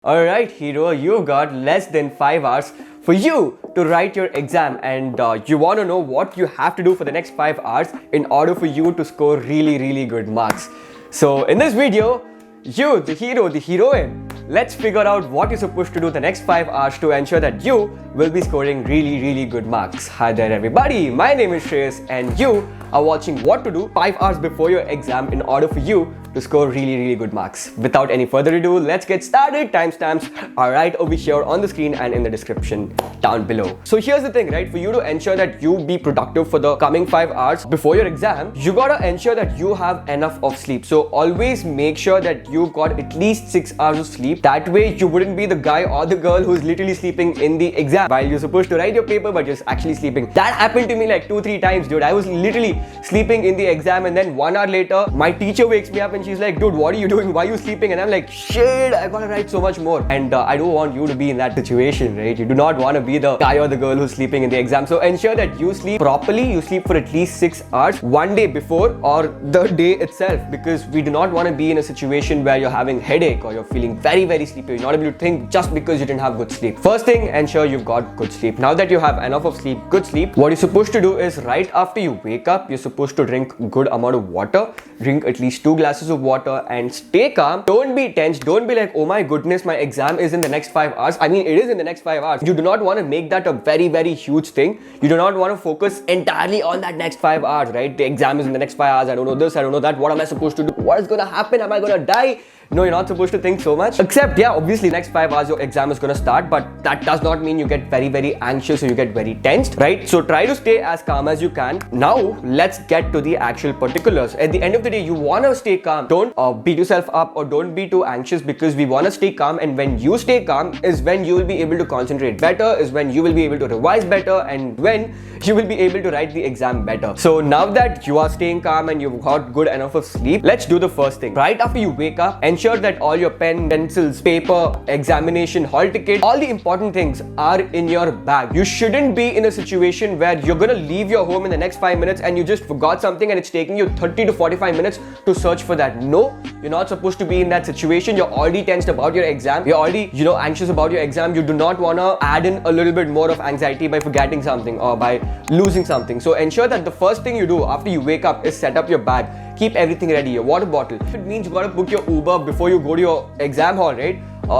Alright, hero, you've got less than 5 hours for you to write your exam, and you want to know what you have to do for the next 5 hours in order for you to score really good marks. So, in this video, you, the hero, the heroine, let's figure out what you're supposed to do the next 5 hours to ensure that you will be scoring really good marks. Hi there, everybody. My name is Shreyas, and you are watching what to do 5 hours before your exam in order for you to score really good marks. Without any further ado, let's get started. Timestamps are right over here on the screen and in the description down below. So here's the thing, right? For you to ensure that you be productive for the coming 5 hours before your exam, you gotta ensure that you have enough of sleep. So always make sure that you've got at least 6 hours of sleep. That way you wouldn't be the guy or the girl who's literally sleeping in the exam while you're supposed to write your paper but you're actually sleeping. That happened to me like 2-3 times, dude. I was literally sleeping in the exam, and then 1 hour later my teacher wakes me up and she's like, dude, what are you doing? Why are you sleeping? And I'm like, shit, I gotta write so much more. And I don't want you to be in that situation, right? You do not want to be the guy or the girl who's sleeping in the exam. So ensure that you sleep properly. You sleep for at least 6 hours one day before or the day itself, because we do not want to be in a situation where you're having headache or you're feeling very sleepy. You're not able to think just because you didn't have good sleep. First thing, ensure you've got good sleep. Now that you have enough of sleep, good sleep, what you're supposed to do is right after you wake up, you're supposed to drink a good amount of water. Drink at least 2 glasses of water and stay calm. Don't be tense. Don't be like, oh my goodness, my exam is in the next 5 hours. I mean, it is in the next 5 hours. You do not want to make that a very huge thing. You do not want to focus entirely on that next 5 hours, right? The exam is in the next 5 hours. I don't know this, I don't know that. What am I supposed to do? What is going to happen? Am I going to die? No, you're not supposed to think so much. Except, yeah, obviously next 5 hours your exam is gonna start, but that does not mean you get very anxious or you get very tensed, right? So try to stay as calm as you can. Now, let's get to the actual particulars. At the end of the day, you wanna stay calm. Don't beat yourself up or don't be too anxious, because we wanna stay calm, and when you stay calm is when you will be able to concentrate better, is when you will be able to revise better, and when you will be able to write the exam better. So now that you are staying calm and you've got good enough of sleep, let's do the first thing. Right after you wake up, ensure that all your pen, pencils, paper, examination, hall ticket, all the important things are in your bag. You shouldn't be in a situation where you're gonna leave your home in the next 5 minutes and you just forgot something and it's taking you 30 to 45 minutes to search for that. No, you're not supposed to be in that situation. You're already tensed about your exam. You're already, anxious about your exam. You do not wanna add in a little bit more of anxiety by forgetting something or by losing something. So ensure that the first thing you do after you wake up is set up your bag. Keep everything ready. Your water bottle. If it means you gotta book your Uber before you go to your exam hall, right?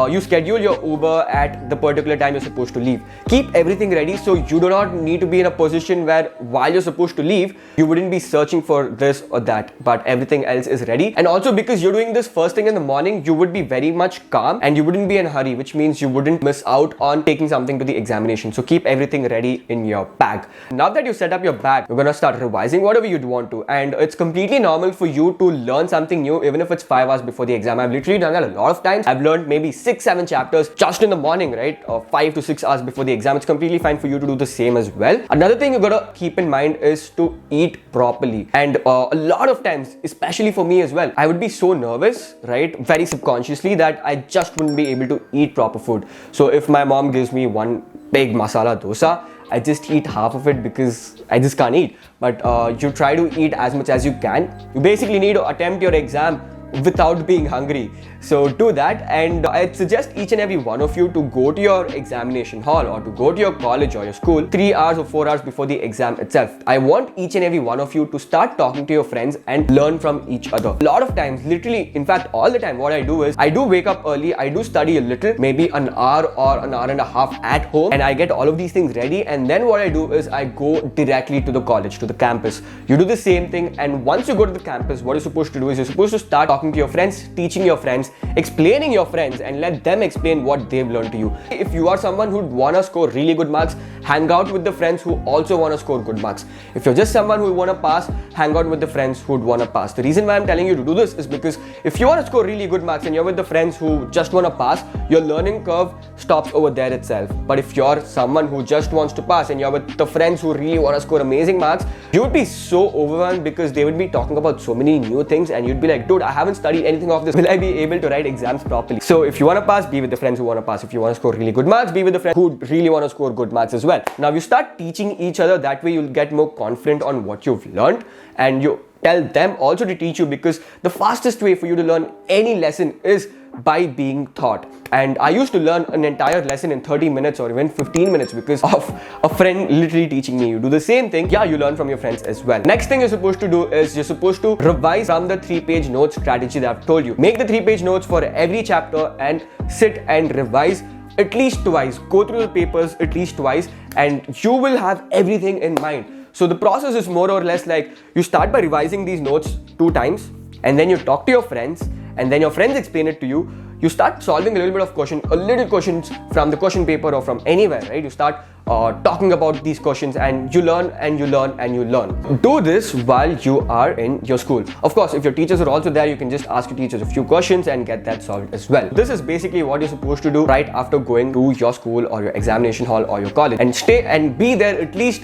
You schedule your Uber at the particular time you're supposed to leave. Keep everything ready so you do not need to be in a position where while you're supposed to leave, you wouldn't be searching for this or that, but everything else is ready. And also, because you're doing this first thing in the morning, you would be very much calm and you wouldn't be in a hurry, which means you wouldn't miss out on taking something to the examination. So keep everything ready in your bag. Now that you set up your bag, you're gonna start revising whatever you'd want to. And it's completely normal for you to learn something new, even if it's 5 hours before the exam. I've literally done that a lot of times. I've learned maybe 6-7 chapters just in the morning, right? 5 to 6 hours before the exam. It's completely fine for you to do the same as well. Another thing you gotta keep in mind is to eat properly. And a lot of times, especially for me as well, I would be so nervous, right? Very subconsciously, that I just wouldn't be able to eat proper food. So if my mom gives me one big masala dosa, I just eat half of it because I just can't eat. But you try to eat as much as you can. You basically need to attempt your exam without being hungry. So do that, and I'd suggest each and every one of you to go to your examination hall or to go to your college or your school 3 hours or 4 hours before the exam itself. I want each and every one of you to start talking to your friends and learn from each other. A lot of times, literally, in fact, all the time, what I do is I do wake up early, I do study a little, maybe an hour or an hour and a half at home, and I get all of these things ready, and then what I do is I go directly to the college, to the campus. You do the same thing, and once you go to the campus, what you're supposed to do is you're supposed to start talking to your friends, teaching your friends, explaining your friends, and let them explain what they've learned to you. If you are someone who'd wanna score really good marks, hang out with the friends who also wanna score good marks. If you're just someone who wanna pass, hang out with the friends who'd wanna pass. The reason why I'm telling you to do this is because if you wanna score really good marks and you're with the friends who just wanna pass, your learning curve stops over there itself. But if you're someone who just wants to pass and you're with the friends who really wanna score amazing marks, you would be so overwhelmed because they would be talking about so many new things and you'd be like, dude, I haven't studied anything of this. Will I be able to write exams properly? So if you want to pass, be with the friends who want to pass. If you want to score really good marks, be with the friends who really want to score good marks as well. Now you start teaching each other, that way you'll get more confident on what you've learned and you tell them also to teach you, because the fastest way for you to learn any lesson is by being taught. And I used to learn an entire lesson in 30 minutes or even 15 minutes because of a friend literally teaching me. You do the same thing, yeah, you learn from your friends as well. Next thing you're supposed to do is you're supposed to revise from the 3-page notes strategy that I've told you. Make the 3-page notes for every chapter and sit and revise at least twice. Go through the papers at least twice and you will have everything in mind. So the process is more or less like you start by revising these notes 2 times, and then you talk to your friends, and then your friends explain it to you. You start solving a little bit of questions from the question paper or from anywhere, right? You start talking about these questions and you learn and you learn and you learn. Do this while you are in your school. Of course, if your teachers are also there, you can just ask your teachers a few questions and get that solved as well. This is basically what you're supposed to do right after going to your school or your examination hall or your college, and stay and be there at least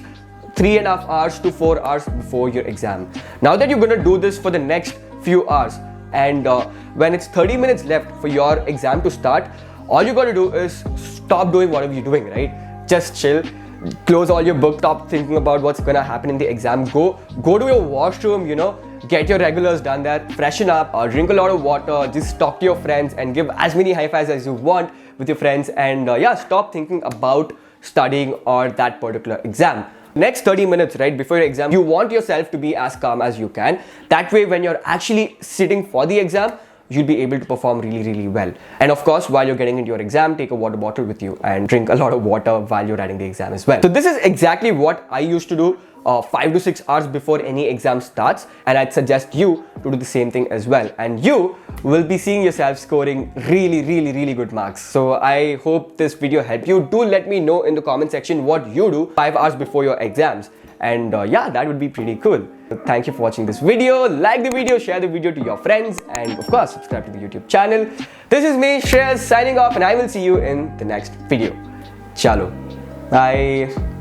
3.5 hours to 4 hours before your exam. Now that you're gonna do this for the next few hours, and when it's 30 minutes left for your exam to start, all you gotta do is stop doing whatever you're doing, right? Just chill, close all your books, stop thinking about what's gonna happen in the exam. Go to your washroom, get your regulars done there, freshen up, drink a lot of water, just talk to your friends and give as many high fives as you want with your friends, and stop thinking about studying or that particular exam. Next 30 minutes, right before your exam, you want yourself to be as calm as you can. That way, when you're actually sitting for the exam, you'll be able to perform really, really well. And of course, while you're getting into your exam, take a water bottle with you and drink a lot of water while you're writing the exam as well. So this is exactly what I used to do 5 to 6 hours before any exam starts, and I'd suggest you to do the same thing as well, and you will be seeing yourself scoring really, really, really good marks. So I hope this video helped you. Do let me know in the comment section what you do 5 hours before your exams, and that would be pretty cool. So thank you for watching this video. Like the video, share the video to your friends, and of course subscribe to the YouTube channel. This is me, Shreyas, signing off, and I will see you in the next video. Chalo, bye.